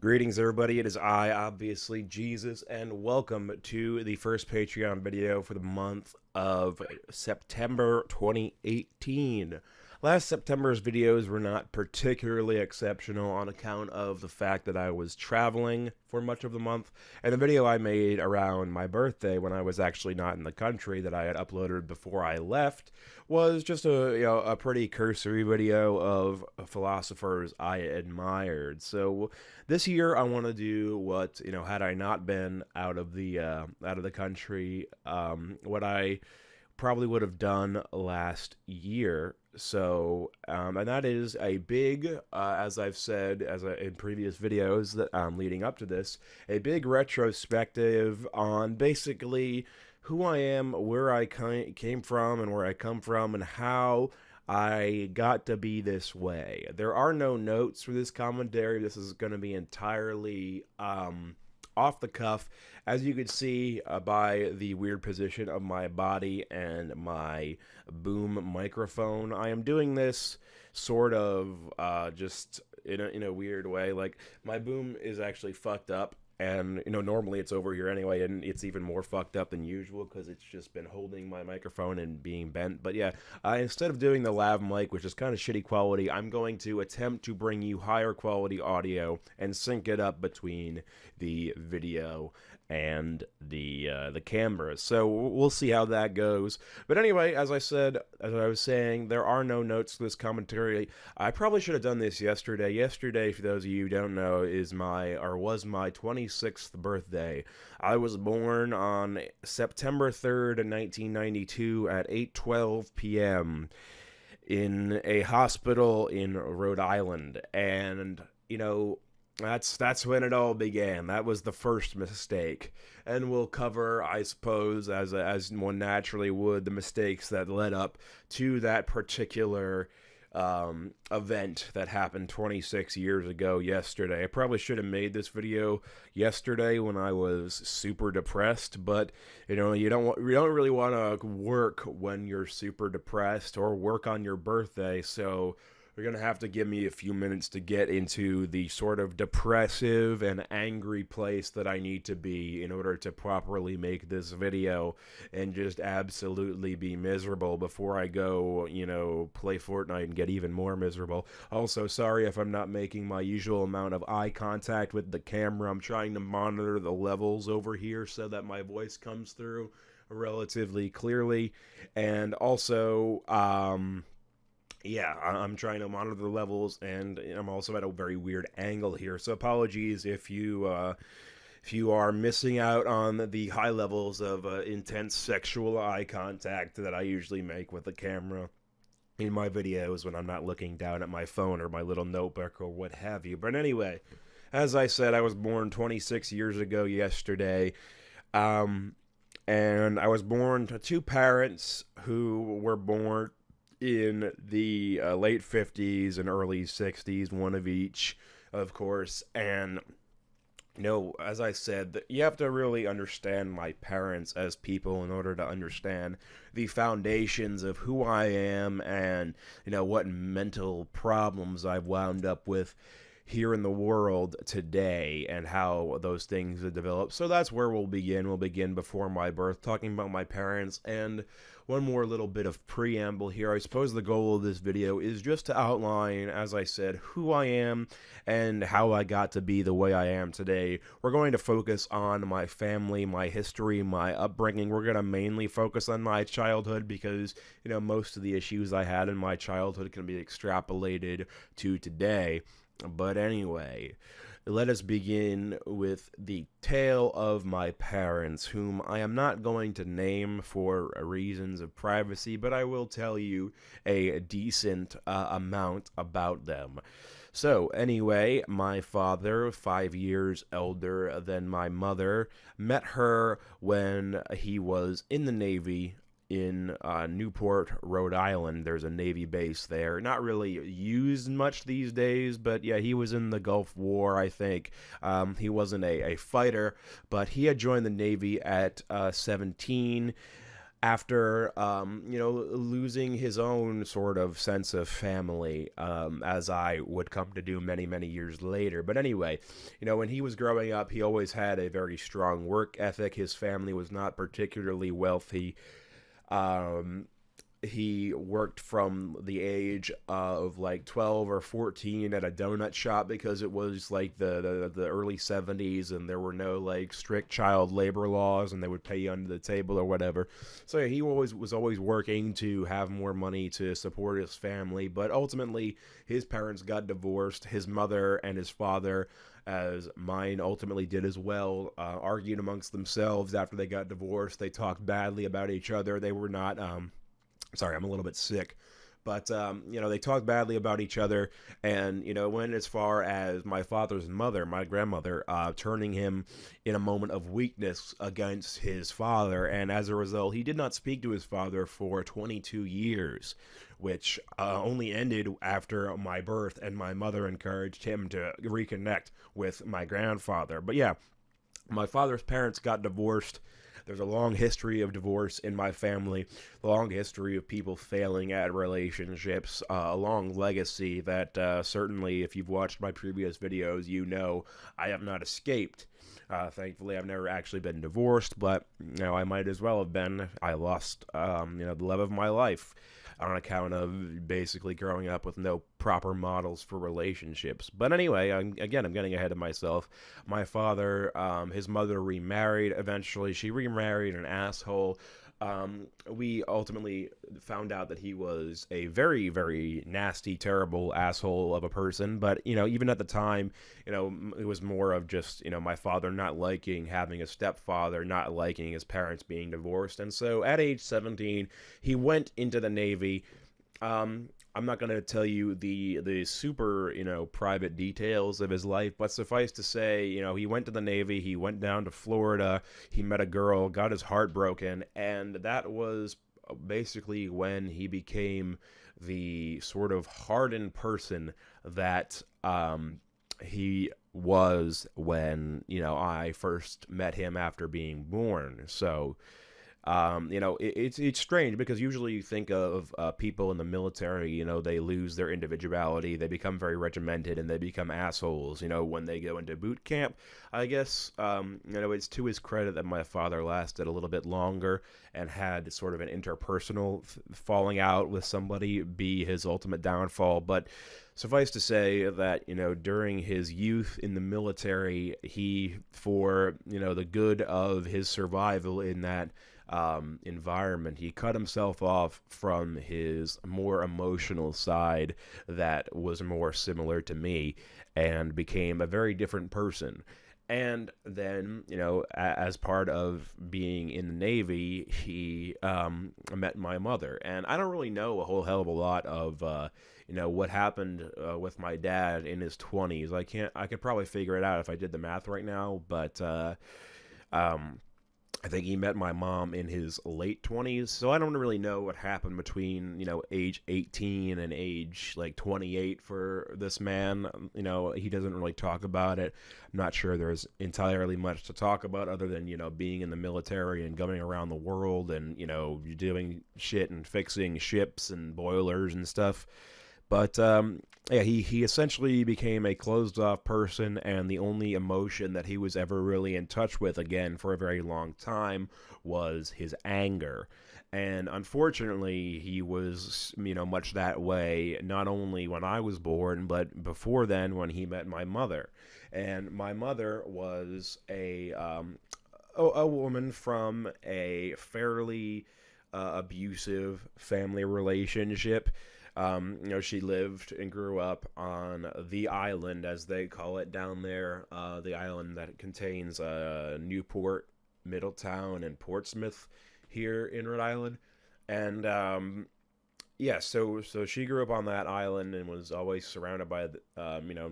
Greetings, everybody. It is I, obviously, Jesus, and welcome to the first Patreon video for the month of September 2018. Last September's videos were not particularly exceptional on account of the fact that I was traveling for much of the month, and the video I made around my birthday when I was actually not in the country that I had uploaded before I left was just a pretty cursory video of philosophers I admired. So this year I want to do what, had I not been out of the country, what I probably would have done last year. So, and that is a big, as I've said in previous videos that leading up to this, a big retrospective on basically who I am, where I came from, and where I come from, and how I got to be this way. There are no notes for this commentary. This is going to be entirely off the cuff, as you could see by the weird position of my body and my boom microphone. I am doing this sort of just in a weird way. Like, my boom is actually fucked up, and normally it's over here anyway, and it's even more fucked up than usual because it's just been holding my microphone and being bent. But yeah, instead of doing the lav mic, which is kind of shitty quality, I'm going to attempt to bring you higher quality audio and sync it up between the video and the camera. So we'll see how that goes. But anyway, as I said, as I was saying, there are no notes to this commentary. I probably should have done this yesterday. Yesterday, for those of you who don't know, was my 26th birthday. I was born on September 3rd, 1992 at 8:12 p.m. in a hospital in Rhode Island. And, that's when it all began. That was the first mistake, and we'll cover, I suppose, as one naturally would, the mistakes that led up to that particular event that happened 26 years ago yesterday. I probably should have made this video yesterday when I was super depressed, but you don't really want to work when you're super depressed or work on your birthday, so you're going to have to give me a few minutes to get into the sort of depressive and angry place that I need to be in order to properly make this video and just absolutely be miserable before I go, play Fortnite and get even more miserable. Also, sorry if I'm not making my usual amount of eye contact with the camera. I'm trying to monitor the levels over here so that my voice comes through relatively clearly. And also, yeah, I'm trying to monitor the levels, and I'm also at a very weird angle here. So apologies if you are missing out on the high levels of intense sexual eye contact that I usually make with the camera in my videos when I'm not looking down at my phone or my little notebook or what have you. But anyway, as I said, I was born 26 years ago yesterday. And I was born to two parents who were born in the late 50s and early 60s, one of each, of course. And as I said, you have to really understand my parents as people in order to understand the foundations of who I am and what mental problems I've wound up with here in the world today and how those things have developed. So that's where we'll begin. We'll begin before my birth, talking about my parents. And one more little bit of preamble here. I suppose the goal of this video is just to outline, as I said, who I am and how I got to be the way I am today. We're going to focus on my family, my history, my upbringing. We're going to mainly focus on my childhood because, most of the issues I had in my childhood can be extrapolated to today. But anyway, let us begin with the tale of my parents, whom I am not going to name for reasons of privacy, but I will tell you a decent amount about them. So, anyway, my father, 5 years elder than my mother, met her when he was in the Navy in Newport, Rhode Island. There's a Navy base there. Not really used much these days, but yeah, he was in the Gulf War, I think. He wasn't a fighter, but he had joined the Navy at 17. after losing his own sort of sense of family, as I would come to do many, many years later. But anyway, when he was growing up, he always had a very strong work ethic. His family was not particularly wealthy. um, he worked from the age of like 12 or 14 at a donut shop because it was like the early 70s, and there were no like strict child labor laws, and they would pay you under the table or whatever. So yeah, he was always working to have more money to support his family. But ultimately his parents got divorced. His mother and his father, as mine ultimately did as well, argued amongst themselves after they got divorced. They talked badly about each other. They were not sorry, I'm a little bit sick. But, they talked badly about each other, and, went as far as my father's mother, my grandmother, turning him in a moment of weakness against his father. And as a result, he did not speak to his father for 22 years, which only ended after my birth, and my mother encouraged him to reconnect with my grandfather. But yeah, my father's parents got divorced. There's a long history of divorce in my family, a long history of people failing at relationships, a long legacy that certainly, if you've watched my previous videos, I have not escaped. Thankfully, I've never actually been divorced, but I might as well have been. I lost, the love of my life on account of basically growing up with no proper models for relationships. But anyway, I'm getting ahead of myself. My father, his mother remarried eventually. She remarried an asshole. We ultimately found out that he was a very, very nasty, terrible asshole of a person. But, even at the time, it was more of just, my father not liking having a stepfather, not liking his parents being divorced. And so at age 17, he went into the Navy. I'm not going to tell you the super, private details of his life, but suffice to say, he went to the Navy, he went down to Florida, he met a girl, got his heart broken, and that was basically when he became the sort of hardened person that he was when, I first met him after being born. So, it's strange because usually you think of people in the military, they lose their individuality, they become very regimented, and they become assholes, when they go into boot camp. I guess, it's to his credit that my father lasted a little bit longer and had sort of an interpersonal falling out with somebody be his ultimate downfall. But suffice to say that, during his youth in the military, he, for, the good of his survival in that environment, he cut himself off from his more emotional side that was more similar to me, and became a very different person. And then, as part of being in the Navy, he met my mother. And I don't really know a whole hell of a lot of, what happened with my dad in his 20s. I could probably figure it out if I did the math right now, but um, I think he met my mom in his late 20s, so I don't really know what happened between, age 18 and age, like, 28 for this man. He doesn't really talk about it. I'm not sure there's entirely much to talk about other than, being in the military and going around the world and, doing shit and fixing ships and boilers and stuff. But yeah, he essentially became a closed-off person, and the only emotion that he was ever really in touch with again for a very long time was his anger. And unfortunately, he was, much that way, not only when I was born, but before then when he met my mother. And my mother was a woman from a fairly abusive family relationship. She lived and grew up on the island, as they call it down there, the island that contains Newport, Middletown, and Portsmouth here in Rhode Island. And yeah, so she grew up on that island and was always surrounded by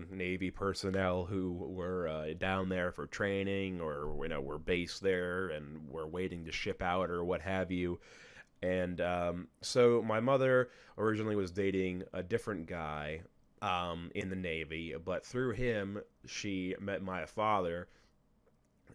Navy personnel who were down there for training, or were based there and were waiting to ship out or what have you. And so my mother originally was dating a different guy in the Navy, but through him, she met my father.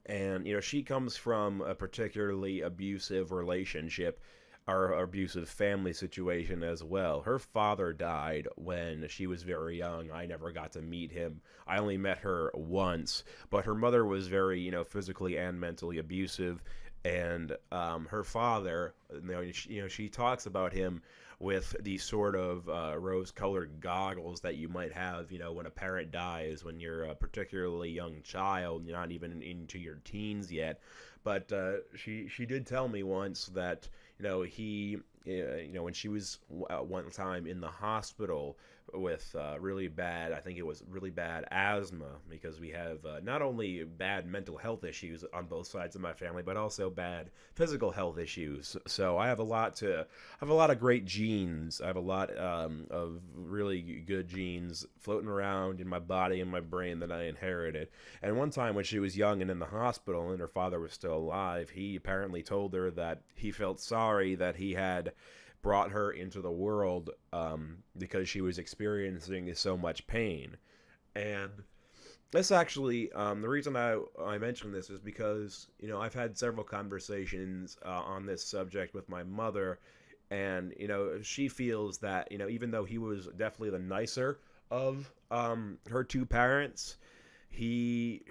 And she comes from a particularly abusive relationship, or abusive family situation as well. Her father died when she was very young. I never got to meet him. I only met her once, but her mother was very, physically and mentally abusive. And her father, she talks about him with these sort of rose-colored goggles that you might have, when a parent dies, when you're a particularly young child, you're not even into your teens yet. But she did tell me once that he, when she was one time in the hospital with really bad, I think it was really bad asthma, because we have not only bad mental health issues on both sides of my family, but also bad physical health issues. So I have a lot of great genes. I have a lot of really good genes floating around in my body and my brain that I inherited. And one time when she was young and in the hospital and her father was still alive, he apparently told her that he felt sorry that he had brought her into the world, because she was experiencing so much pain. And this actually, the reason I mention this is because, I've had several conversations on this subject with my mother, and, she feels that, even though he was definitely the nicer of her two parents, he,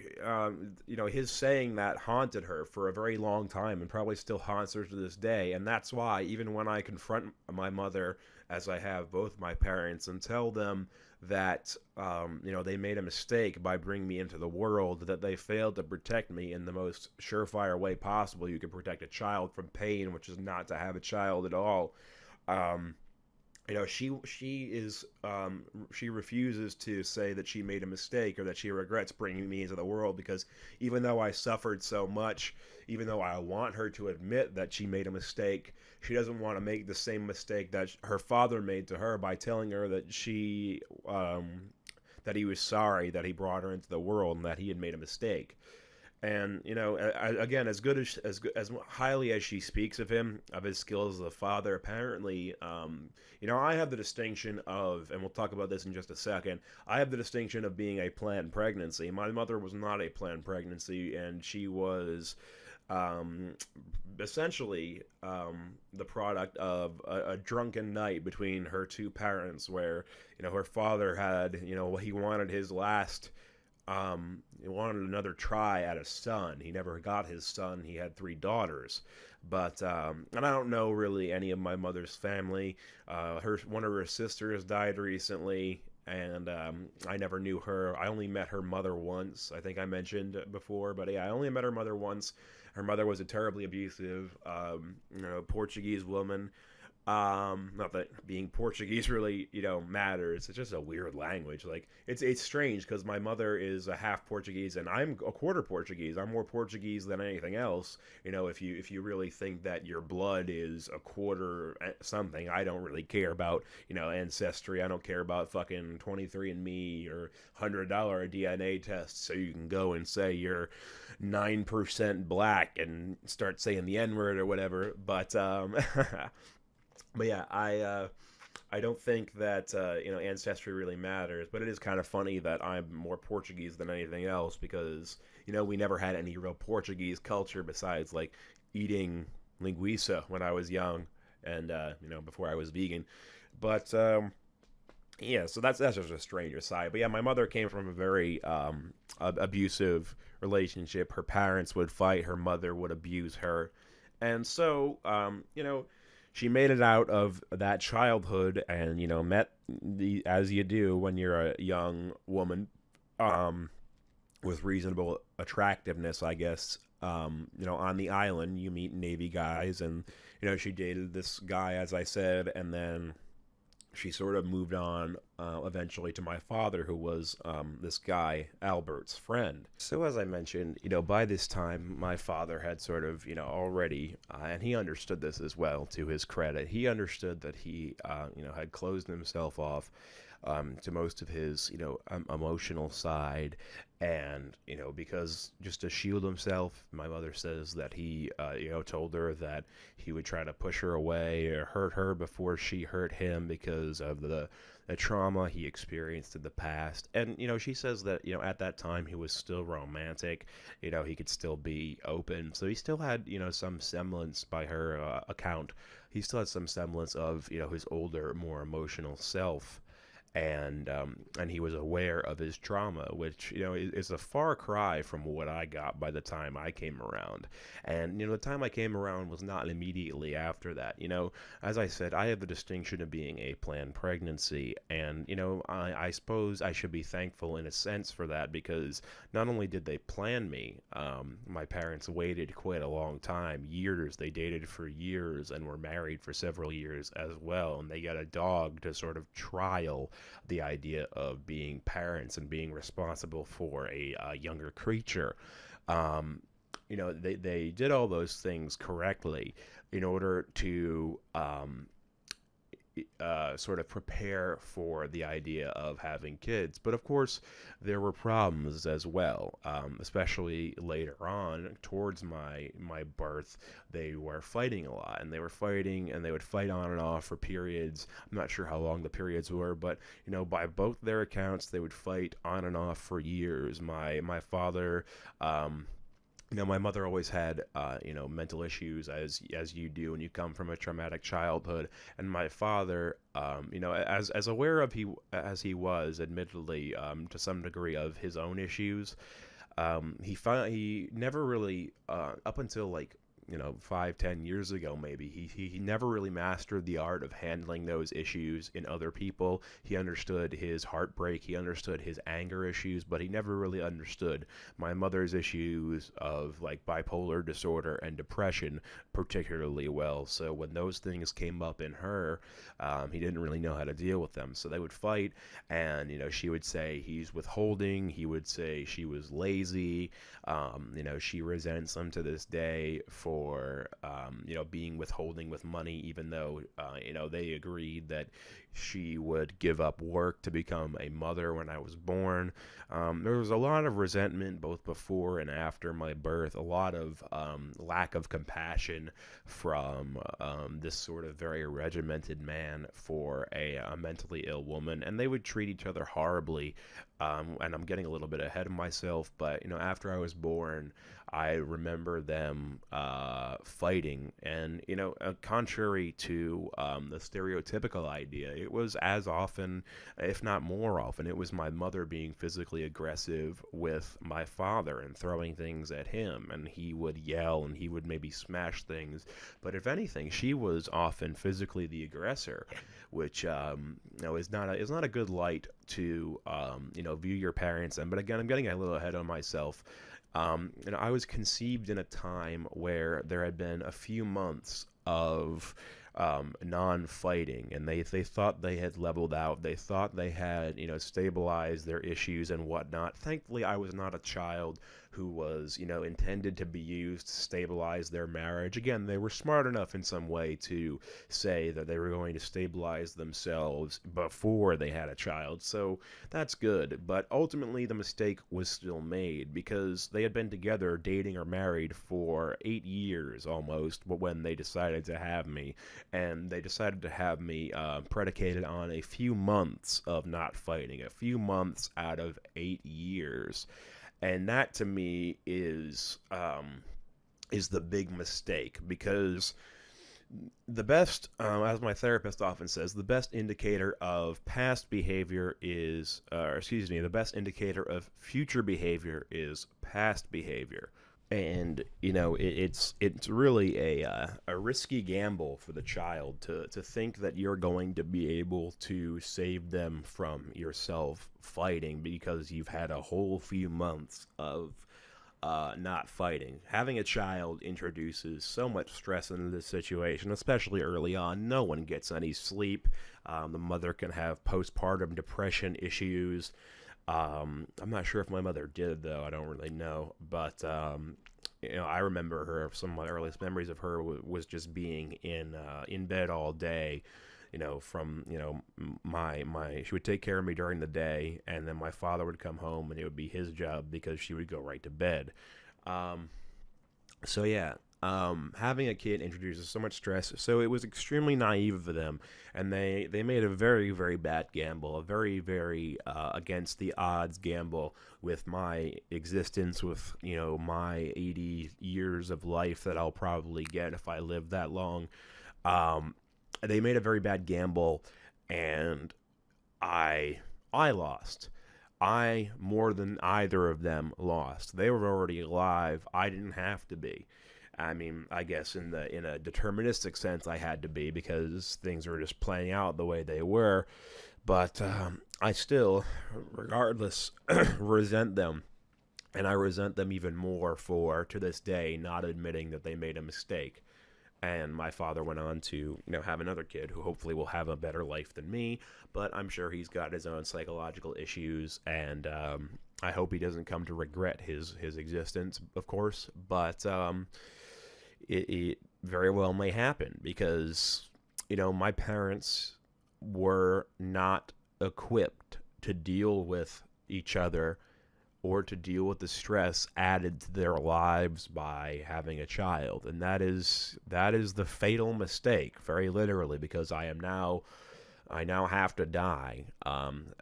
his saying that haunted her for a very long time and probably still haunts her to this day. And that's why, even when I confront my mother, as I have both my parents, and tell them that, they made a mistake by bringing me into the world, that they failed to protect me in the most surefire way possible you can protect a child from pain, which is not to have a child at all. Um, she refuses to say that she made a mistake or that she regrets bringing me into the world, because even though I suffered so much, even though I want her to admit that she made a mistake, she doesn't want to make the same mistake that her father made to her by telling her that that he was sorry that he brought her into the world and that he had made a mistake. And again, as good as highly as she speaks of him, of his skills as a father, apparently, I have the distinction of, and we'll talk about this in just a second. I have the distinction of being a planned pregnancy. My mother was not a planned pregnancy, and she was um, essentially the product of a drunken night between her two parents, where her father had, he wanted his last, he wanted another try at a son. He never got his son. He had three daughters. But and I don't know really any of my mother's family. One of her sisters died recently, and I never knew her. I only met her mother once. I think I mentioned before, but yeah, I only met her mother once. Her mother was a terribly abusive, Portuguese woman. Not that being Portuguese really, matters. It's just a weird language. Like, it's strange, because my mother is a half Portuguese and I'm a quarter Portuguese. I'm more Portuguese than anything else. If you really think that your blood is a quarter something, I don't really care about, ancestry. I don't care about fucking 23andMe or $100 DNA tests so you can go and say you're 9% black and start saying the N-word or whatever. But But yeah, I don't think that ancestry really matters. But it is kind of funny that I'm more Portuguese than anything else, because we never had any real Portuguese culture besides like eating linguiça when I was young, and before I was vegan. But yeah, so that's just a stranger side. But yeah, my mother came from a very abusive relationship. Her parents would fight. Her mother would abuse her, and so she made it out of that childhood, and met as you do when you're a young woman, um, with reasonable attractiveness, I guess. On the island, you meet Navy guys, and she dated this guy, as I said, and then she sort of moved on eventually to my father, who was this guy, Albert's friend. So, as I mentioned, by this time, my father had sort of, already, and he understood this as well, to his credit. He understood that he, had closed himself off to most of his, emotional side. And, because just to shield himself, my mother says that he, told her that he would try to push her away or hurt her before she hurt him because of the trauma he experienced in the past. And, she says that, at that time he was still romantic, he could still be open. So he still had, some semblance by her account. He still had some semblance of, his older, more emotional self. And he was aware of his trauma, which is a far cry from what I got by the time I came around. And the time I came around was not immediately after that. As I said, I have the distinction of being a planned pregnancy, and I suppose I should be thankful in a sense for that, because not only did they plan me, my parents waited quite a long time, years. They dated for years and were married for several years as well, and they got a dog to sort of trial the idea of being parents and being responsible for a younger creature. They did all those things correctly in order to sort of prepare for the idea of having kids. But of course, there were problems as well, especially later on towards my birth. They were fighting a lot, and they were fighting, and they would fight on and off for periods. I'm not sure how long the periods were, but by both their accounts, they would fight on and off for years. My father. My mother always had, mental issues, as you do when you come from a traumatic childhood, and my father, as aware of he was, admittedly, to some degree, of his own issues, he never really, up until like 5-10 years ago, maybe he never really mastered the art of handling those issues in other people. He understood his heartbreak, he understood his anger issues, but he never really understood my mother's issues of like bipolar disorder and depression particularly well. So when those things came up in her, he didn't really know how to deal with them. So they would fight, and she would say he's withholding, he would say she was lazy. She resents him to this day for being withholding with money, even though they agreed that she would give up work to become a mother when I was born. There was a lot of resentment both before and after my birth, a lot of lack of compassion from this sort of very regimented man for a mentally ill woman, and they would treat each other horribly. And I'm getting a little bit ahead of myself, but after I was born, I remember them fighting, and contrary to the stereotypical idea, it was as often, if not more often, it was my mother being physically aggressive with my father and throwing things at him, and he would yell and he would maybe smash things. But if anything, she was often physically the aggressor, which is not a good light to view your parents in. But again, I'm getting a little ahead of myself. I was conceived in a time where there had been a few months of non-fighting, and they thought they had leveled out. They thought they had stabilized their issues and whatnot. Thankfully, I was not a child who was intended to be used to stabilize their marriage. Again, they were smart enough in some way to say that they were going to stabilize themselves before they had a child, so that's good. But ultimately, the mistake was still made, because they had been together, dating or married, for 8 years almost when they decided to have me. And they decided to have me predicated on a few months of not fighting, a few months out of 8 years. And that, to me, is the big mistake, because the best, as my therapist often says, the best indicator of past behavior is, the best indicator of future behavior is past behavior. And it's really a risky gamble for the child to think that you're going to be able to save them from yourself fighting because you've had a whole few months of not fighting. Having a child introduces so much stress into this situation, especially early on. No one gets any sleep. The mother can have postpartum depression issues. I'm not sure if my mother did, though. I don't really know. But, I remember her, some of my earliest memories of her was just being in bed all day, from my she would take care of me during the day, and then my father would come home, and it would be his job because she would go right to bed. Um, so yeah, having a kid introduces so much stress. So it was extremely naive of them, and they made a very very bad gamble, a very very against the odds gamble with my existence, with my 80 years of life that I'll probably get if I live that long. Um, they made a very bad gamble, and I I lost. I, more than either of them, lost. They were already alive. I didn't have to be. I mean, I guess in a deterministic sense, I had to be because things were just playing out the way they were. But I still, regardless, resent them, and I resent them even more for to this day not admitting that they made a mistake. And my father went on to have another kid who hopefully will have a better life than me, but I'm sure he's got his own psychological issues, and I hope he doesn't come to regret his existence, of course. But it very well may happen because my parents were not equipped to deal with each other or to deal with the stress added to their lives by having a child. And that is the fatal mistake, very literally, because I now have to die,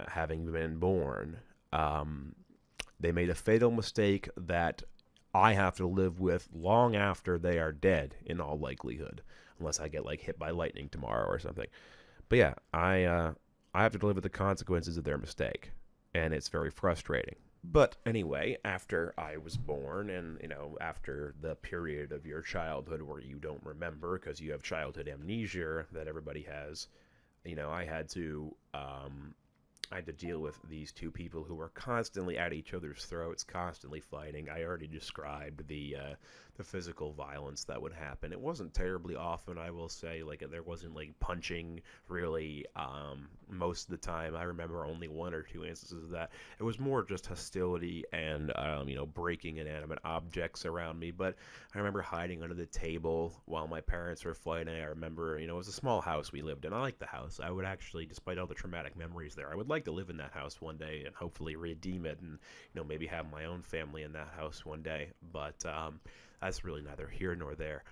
having been born. They made a fatal mistake that I have to live with long after they are dead, in all likelihood, unless I get hit by lightning tomorrow or something. But yeah, I have to live with the consequences of their mistake, and it's very frustrating. But anyway, after I was born, and after the period of your childhood where you don't remember because you have childhood amnesia that everybody has, I had to deal with these two people who were constantly at each other's throats, constantly fighting. I already described the physical violence that would happen. It wasn't terribly often, I will say. There wasn't punching really most of the time. I remember only one or two instances of that. It was more just hostility and breaking inanimate objects around me. But I remember hiding under the table while my parents were fighting. I remember it was a small house we lived in. I liked the house. I would actually, despite all the traumatic memories there, I would like to live in that house one day and hopefully redeem it, and maybe have my own family in that house one day. But that's really neither here nor there.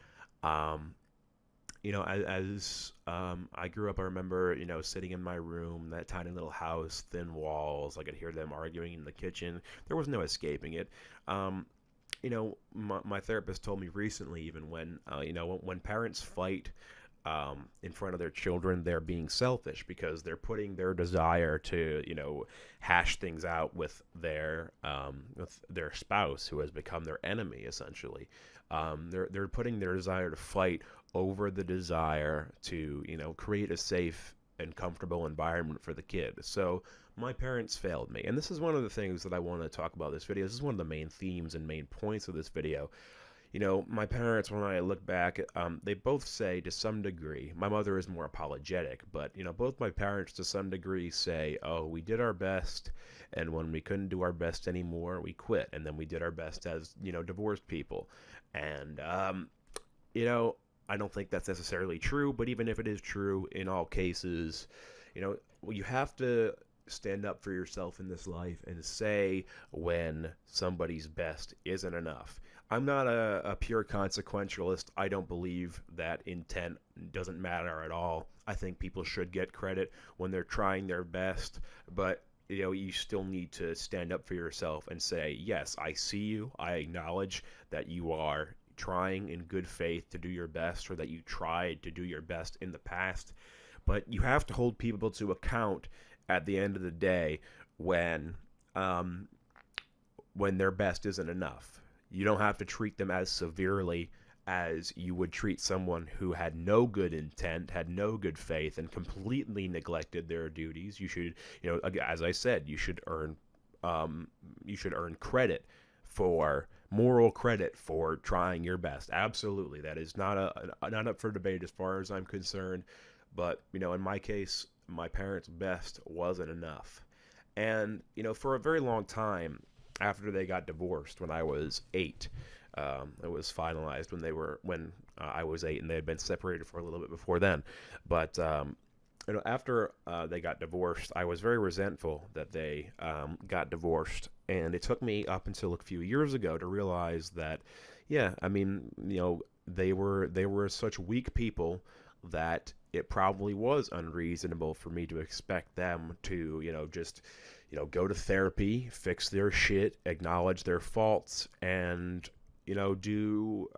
Um, as I grew up, I remember, sitting in my room, that tiny little house, thin walls. I could hear them arguing in the kitchen. There was no escaping it. My therapist told me recently, even when parents fight in front of their children, they're being selfish because they're putting their desire to, hash things out with their spouse who has become their enemy, essentially. They're putting their desire to fight over the desire to, create a safe and comfortable environment for the kid. So my parents failed me. And this is one of the things that I want to talk about this video. This is one of the main themes and main points of this video. My parents, when I look back, they both say to some degree, my mother is more apologetic, but, both my parents to some degree say, oh, we did our best, and when we couldn't do our best anymore, we quit, and then we did our best as, divorced people. And, I don't think that's necessarily true, but even if it is true, in all cases, you have to stand up for yourself in this life and say when somebody's best isn't enough. I'm not a pure consequentialist. I don't believe that intent doesn't matter at all. I think people should get credit when they're trying their best, but you still need to stand up for yourself and say, yes, I see you. I acknowledge that you are trying in good faith to do your best, or that you tried to do your best in the past. But you have to hold people to account at the end of the day when their best isn't enough. You don't have to treat them as severely as you would treat someone who had no good intent, had no good faith, and completely neglected their duties. You should, as I said, you should earn credit for moral credit for trying your best. Absolutely, that is not up for debate as far as I'm concerned. But in my case, my parents' best wasn't enough, and for a very long time after they got divorced when I was 8. It was finalized when I was 8, and they had been separated for a little bit before then. But after they got divorced, I was very resentful that they got divorced, and it took me up until a few years ago to realize that, yeah, I mean, they were such weak people that it probably was unreasonable for me to expect them to, just, go to therapy, fix their shit, acknowledge their faults, and do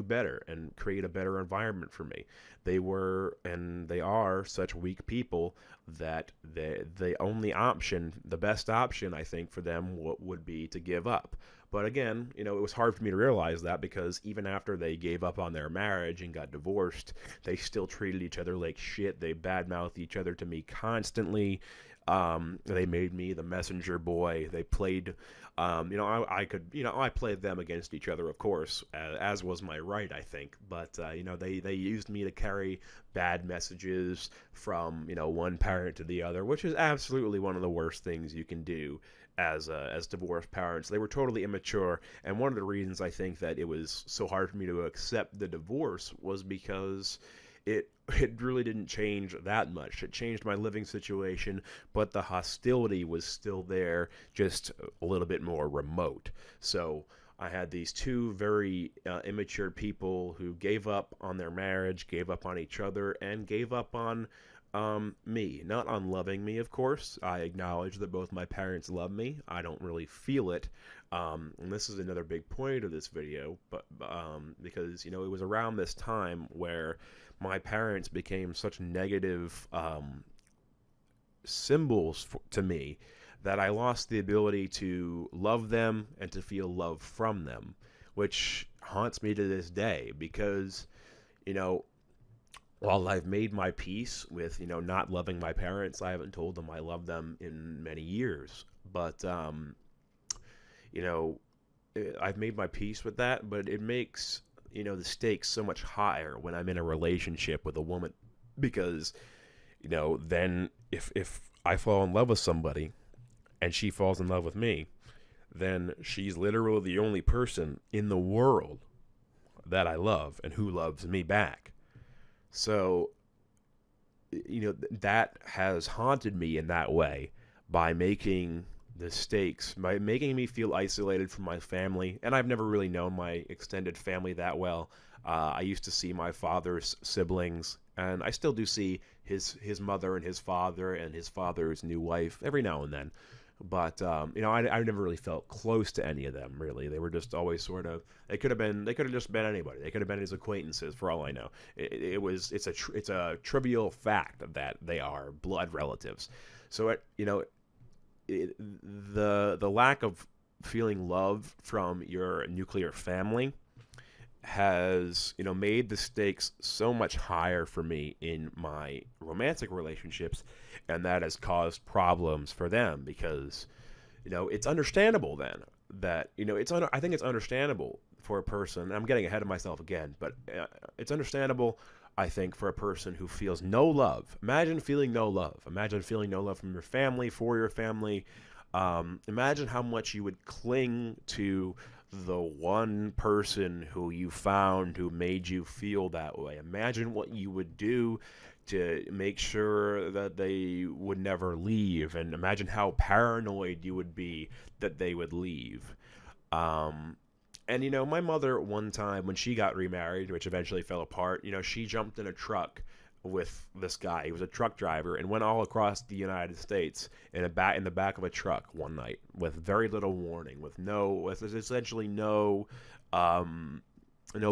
better and create a better environment for me. They were and they are such weak people that the only option, the best option, I think, for them would be to give up. But again, it was hard for me to realize that, because even after they gave up on their marriage and got divorced, they still treated each other like shit. They badmouthed each other to me constantly. They made me the messenger boy. They played, I played them against each other, of course, as was my right, I think. But, they used me to carry bad messages from, one parent to the other, which is absolutely one of the worst things you can do as divorced parents. They were totally immature, and one of the reasons I think that it was so hard for me to accept the divorce was because it really didn't change that much. It changed my living situation, but the hostility was still there, just a little bit more remote. So I had these two very immature people who gave up on their marriage, gave up on each other, and gave up on me. Not on loving me, of course. I acknowledge that both my parents love me. I don't really feel it. And this is another big point of this video, but because, it was around this time where my parents became such negative symbols to me that I lost the ability to love them and to feel love from them, which haunts me to this day because, while I've made my peace with, not loving my parents, I haven't told them I love them in many years. But, I've made my peace with that, but it makes, the stakes so much higher when I'm in a relationship with a woman because, then if I fall in love with somebody and she falls in love with me, then she's literally the only person in the world that I love and who loves me back. So, that has haunted me in that way by making by making me feel isolated from my family. And I've never really known my extended family that well. I used to see my father's siblings, and I still do see his mother and his father's new wife every now and then. But I never really felt close to any of them. Really, they were just always sort of. They could have just been anybody. They could have been his acquaintances, for all I know. It's a trivial fact that they are blood relatives. So the lack of feeling love from your nuclear family has made the stakes so much higher for me in my romantic relationships, and that has caused problems for them because it's understandable then that I think it's understandable for a person. I'm getting ahead of myself again, but it's understandable, I think, for a person who feels no love. Imagine feeling no love. Imagine feeling no love from your family, for your family. Imagine how much you would cling to the one person who you found who made you feel that way. Imagine what you would do to make sure that they would never leave, and imagine how paranoid you would be that they would leave. And my mother, one time when she got remarried, which eventually fell apart, she jumped in a truck with this guy. He was a truck driver and went all across the United States in the back of a truck one night with very little warning, with essentially no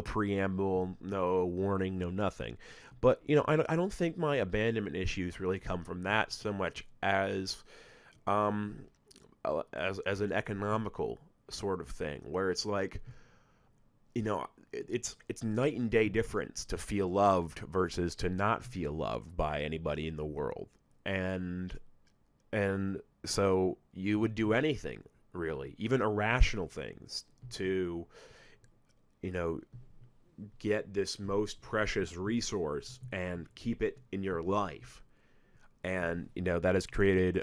preamble, no warning, no nothing. But I don't think my abandonment issues really come from that so much as an economical sort of thing, where it's like, it's night and day difference to feel loved versus to not feel loved by anybody in the world. And so you would do anything, really, even irrational things, to get this most precious resource and keep it in your life. And that has created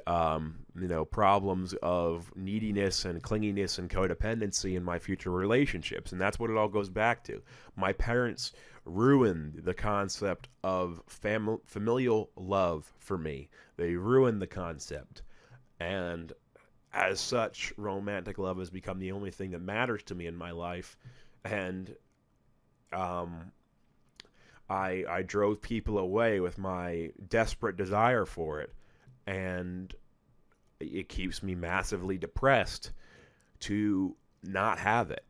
problems of neediness and clinginess and codependency in my future relationships. And that's what it all goes back to. My parents ruined the concept of familial love for me. They ruined the concept, and as such, romantic love has become the only thing that matters to me in my life. And um, I drove people away with my desperate desire for it, and it keeps me massively depressed to not have it.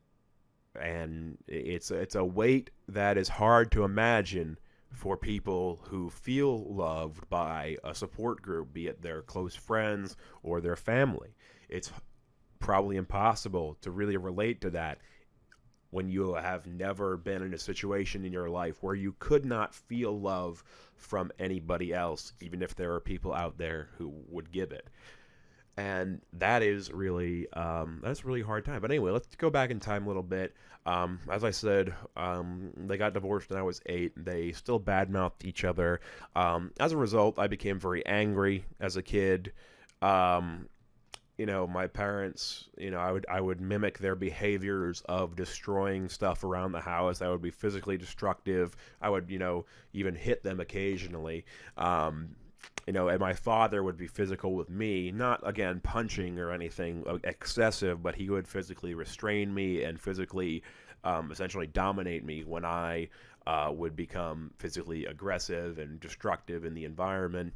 And it's a weight that is hard to imagine for people who feel loved by a support group, be it their close friends or their family. It's probably impossible to really relate to that when you have never been in a situation in your life where you could not feel love from anybody else, even if there are people out there who would give it. And that is really that's a really hard time. But anyway, let's go back in time a little bit. As I said, they got divorced when I was 8. They still badmouthed each other. As a result, I became very angry as a kid. Um, my parents, I would mimic their behaviors of destroying stuff around the house. I would be physically destructive. I would, even hit them occasionally. And my father would be physical with me, not again punching or anything excessive, but he would physically restrain me and physically, essentially dominate me when I would become physically aggressive and destructive in the environment.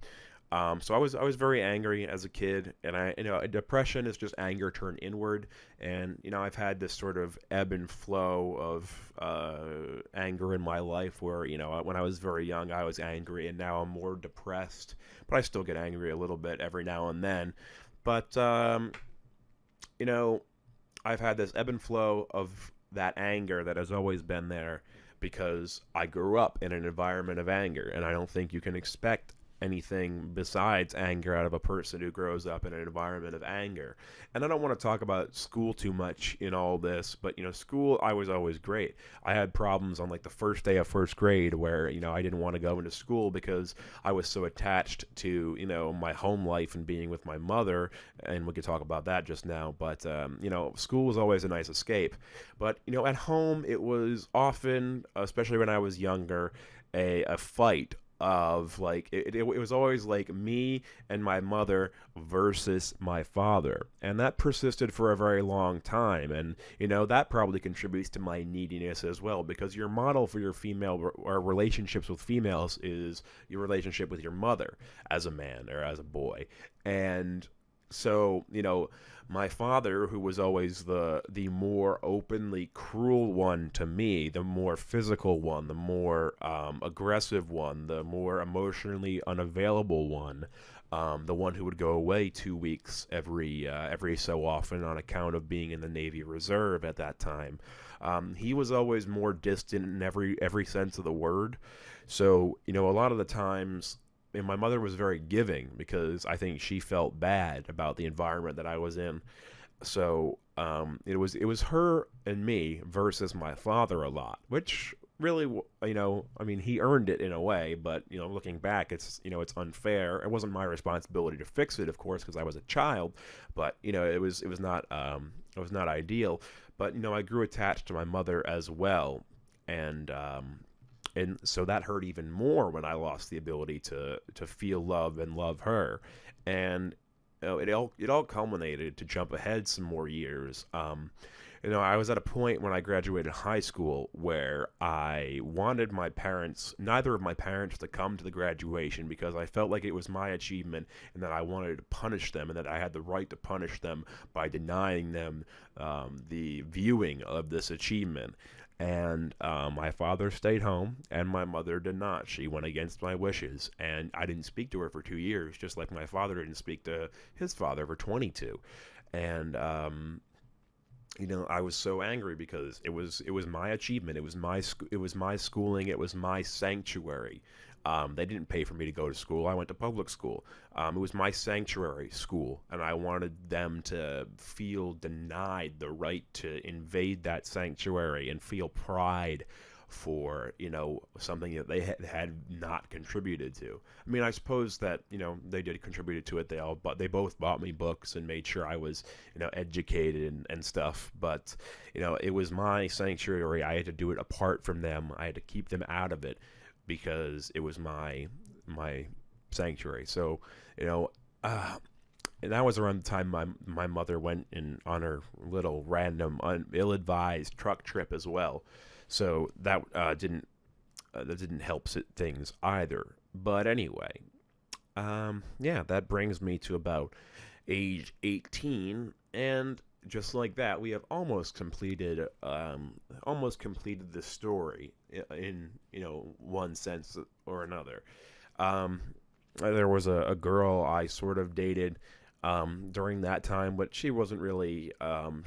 So I was very angry as a kid, and depression is just anger turned inward. And I've had this sort of ebb and flow of anger in my life, where when I was very young I was angry, and now I'm more depressed, but I still get angry a little bit every now and then. But you know I've had this ebb and flow of that anger that has always been there, because I grew up in an environment of anger, and I don't think you can expect anything besides anger out of a person who grows up in an environment of anger. And I don't want to talk about school too much in all this, but school, I was always great. I had problems on like the first day of first grade where I didn't want to go into school because I was so attached to my home life and being with my mother, and we could talk about that just now. But school was always a nice escape. But at home it was often, especially when I was younger, a fight of like it was always like me and my mother versus my father, and that persisted for a very long time. And that probably contributes to my neediness as well, because your model for your female or relationships with females is your relationship with your mother as a man or as a boy. And so my father, who was always the more openly cruel one to me, the more physical one, the more aggressive one, the more emotionally unavailable one, the one who would go away 2 weeks every so often on account of being in the Navy Reserve at that time. He was always more distant in every sense of the word. So a lot of the times, and my mother was very giving, because I think she felt bad about the environment that I was in. So it was her and me versus my father a lot, which really, I mean, he earned it in a way, but looking back, it's unfair. It wasn't my responsibility to fix it, of course, because I was a child, but it was not ideal. But I grew attached to my mother as well, and so that hurt even more when I lost the ability to feel love and love her. And it all culminated, to jump ahead some more years. I was at a point when I graduated high school where I wanted neither of my parents to come to the graduation, because I felt like it was my achievement, and that I wanted to punish them, and that I had the right to punish them by denying them the viewing of this achievement. And my father stayed home, and my mother did not. She went against my wishes, and I didn't speak to her for 2 years, just like my father didn't speak to his father for 22. And I was so angry, because it was my achievement, it was my schooling, it was my sanctuary. They didn't pay for me to go to school. I went to public school. It was my sanctuary school, and I wanted them to feel denied the right to invade that sanctuary and feel pride for, something that they had not contributed to. I mean, I suppose that, they did contribute to it. They both bought me books and made sure I was, educated and stuff. But, it was my sanctuary. I had to do it apart from them. I had to keep them out of it because it was my sanctuary. So, you know, and that was around the time my mother went on her little random ill-advised truck trip as well. So that didn't help things either. But anyway, yeah, that brings me to about age 18, and just like that, we have almost completed the story in one sense or another. Um, there was a girl I sort of dated during that time, but she wasn't really.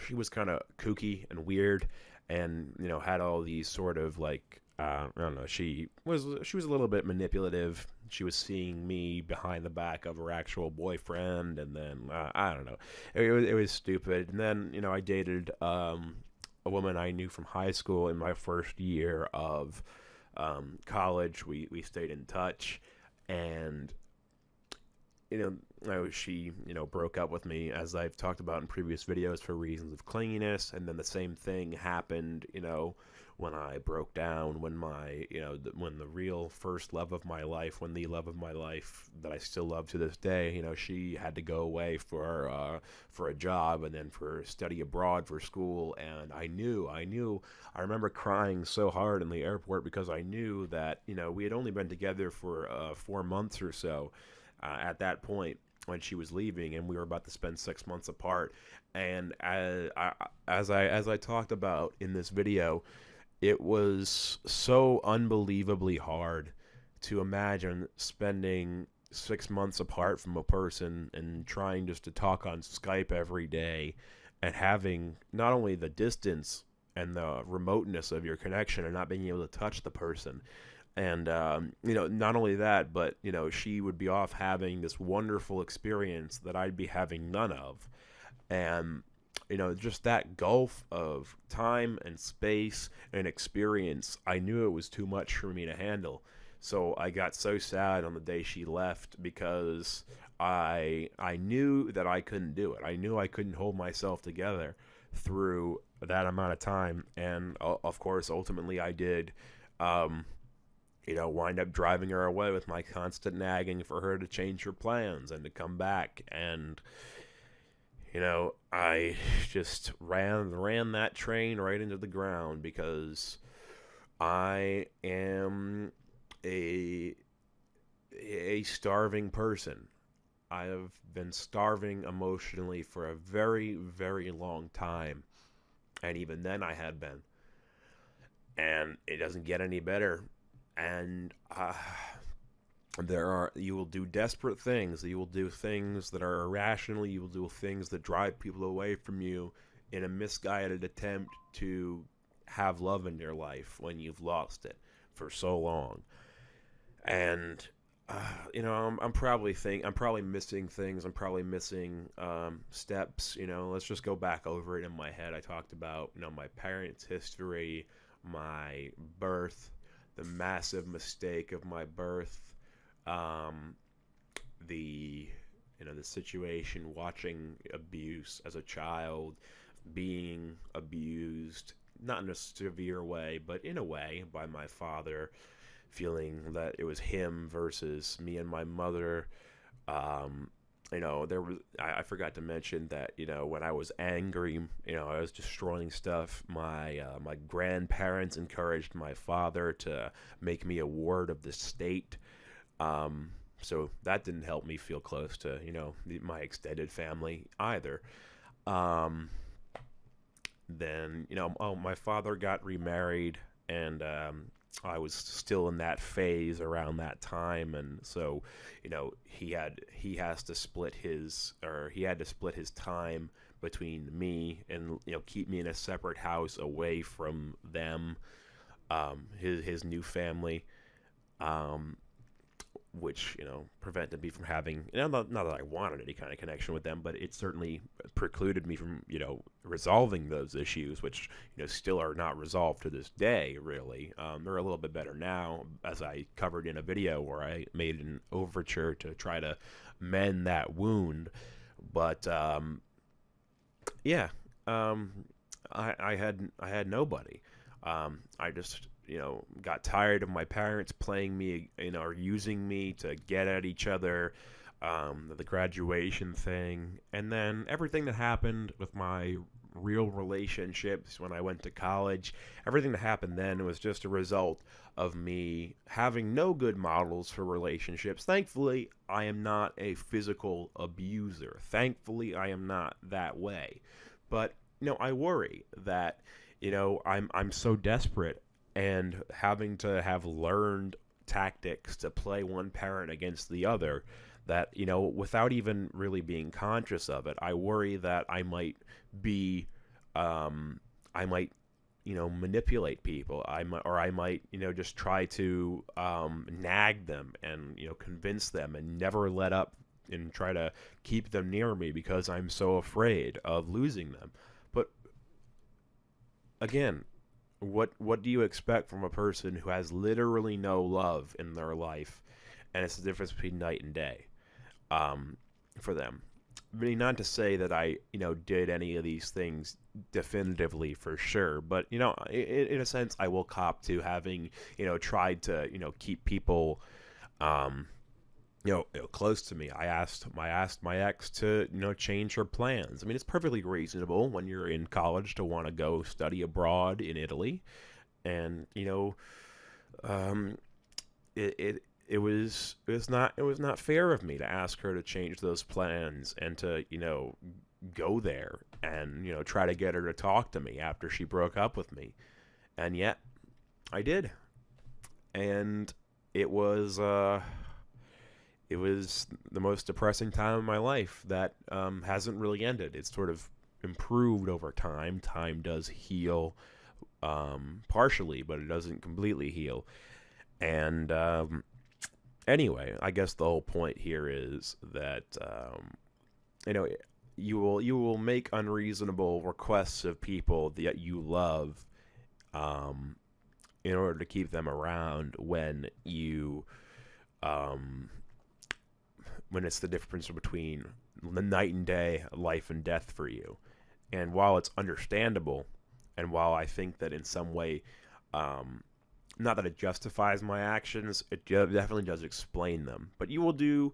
She was kind of kooky and weird, and had all these sort of like I don't know. She was a little bit manipulative. She was seeing me behind the back of her actual boyfriend, and then I don't know. It was stupid. And then I dated a woman I knew from high school in my first year of college. We stayed in touch, and she broke up with me, as I've talked about in previous videos, for reasons of clinginess. And then the same thing happened when I broke down, when when the real first love of my life, when the love of my life that I still love to this day, she had to go away for a job, and then for study abroad for school. And I remember crying so hard in the airport, because I knew that we had only been together for 4 months or so at that point when she was leaving, and we were about to spend 6 months apart. And as I talked about in this video, it was so unbelievably hard to imagine spending 6 months apart from a person and trying just to talk on Skype every day, and having not only the distance and the remoteness of your connection and not being able to touch the person. And not only that, but she would be off having this wonderful experience that I'd be having none of. And just that gulf of time and space and experience, I knew it was too much for me to handle. So I got so sad on the day she left, because I knew that I couldn't do it. I knew I couldn't hold myself together through that amount of time. And of course, ultimately I did. Wind up driving her away with my constant nagging for her to change her plans and to come back. And I just ran that train right into the ground, because I am a starving person. I have been starving emotionally for a very, very long time, and even then I had been. And it doesn't get any better. And you will do desperate things. You will do things that are irrational. You will do things that drive people away from you in a misguided attempt to have love in your life when you've lost it for so long. And I'm probably missing things. I'm probably missing steps. Let's just go back over it in my head. I talked about my parents' history, my birth, the massive mistake of my birth, the situation, watching abuse as a child, being abused, not in a severe way, but in a way, by my father, feeling that it was him versus me and my mother. I forgot to mention that when I was angry, I was destroying stuff. My grandparents encouraged my father to make me a ward of the state. So that didn't help me feel close to my extended family either. Then my father got remarried, and I was still in that phase around that time. And so he had to split his time between me and keep me in a separate house away from them, his new family. which, prevented me from having, not that I wanted any kind of connection with them, but it certainly precluded me from, resolving those issues, which, still are not resolved to this day, really. They're a little bit better now, as I covered in a video where I made an overture to try to mend that wound. But, yeah, I had nobody. I just, got tired of my parents playing me, or using me to get at each other, the graduation thing, and then everything that happened with my real relationships when I went to college. Everything that happened then was just a result of me having no good models for relationships. Thankfully, I am not a physical abuser. Thankfully, I am not that way. But, I worry that, I'm so desperate, and having to have learned tactics to play one parent against the other, that, without even really being conscious of it, I worry that I might be, manipulate people. I might, just try to nag them and, convince them and never let up and try to keep them near me because I'm so afraid of losing them. But again, what do you expect from a person who has literally no love in their life, and it's the difference between night and day, for them? I mean, not to say that I, did any of these things definitively for sure, but, in a sense, I will cop to having, tried to, keep people, close to me. I asked my ex to, change her plans. I mean, it's perfectly reasonable when you're in college to want to go study abroad in Italy, and it was not fair of me to ask her to change those plans and to go there and try to get her to talk to me after she broke up with me, and yet I did, and it was the most depressing time of my life that hasn't really ended. It's sort of improved over time. Time does heal partially, but it doesn't completely heal. And anyway, I guess the whole point here is that you will make unreasonable requests of people that you love in order to keep them around when it's the difference between the night and day, life and death for you. And while it's understandable, and while I think that in some way, not that it justifies my actions, it definitely does explain them. But you will do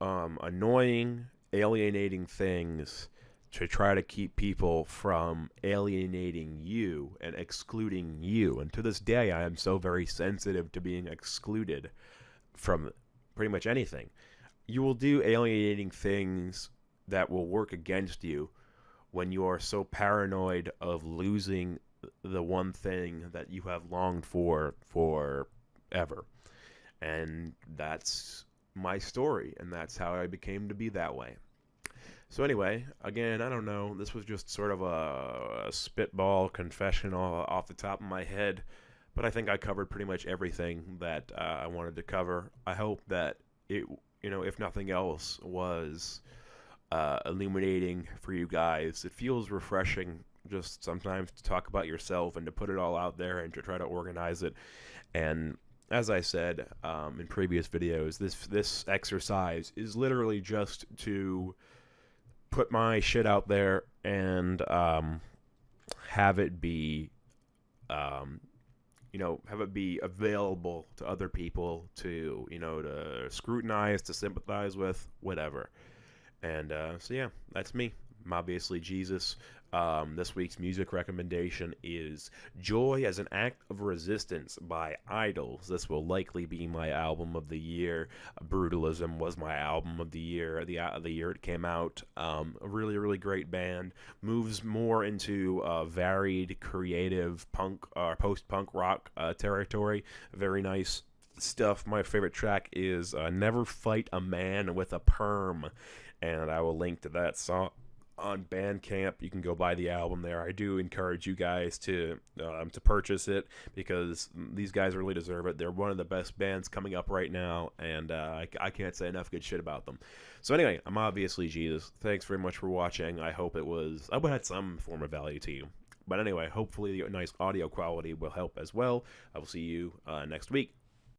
annoying, alienating things to try to keep people from alienating you and excluding you. And to this day, I am so very sensitive to being excluded from pretty much anything. You will do alienating things that will work against you when you are so paranoid of losing the one thing that you have longed for forever. And that's my story, and that's how I became to be that way. So anyway, again, I don't know. This was just sort of a spitball confessional off the top of my head, but I think I covered pretty much everything that I wanted to cover. I hope that it, if nothing else, was illuminating for you guys. It feels refreshing just sometimes to talk about yourself and to put it all out there and to try to organize it. And as I said in previous videos, this exercise is literally just to put my shit out there and have it be have it be available to other people to to scrutinize, to sympathize with, whatever. And so yeah, that's me. I'm obviously Jesus. This week's music recommendation is Joy as an Act of Resistance by Idols. This will likely be my album of the year. Brutalism was my album of the year, the year it came out. A really, really great band. Moves more into varied, creative punk, post-punk rock territory. Very nice stuff. My favorite track is Never Fight a Man with a Perm, and I will link to that song on Bandcamp. You can go buy the album there. I do encourage you guys to purchase it because these guys really deserve it. They're one of the best bands coming up right now, and I can't say enough good shit about them. So anyway, I'm obviously Jesus. Thanks very much for watching. I hope it had some form of value to you. But anyway, hopefully the nice audio quality will help as well. I will see you next week.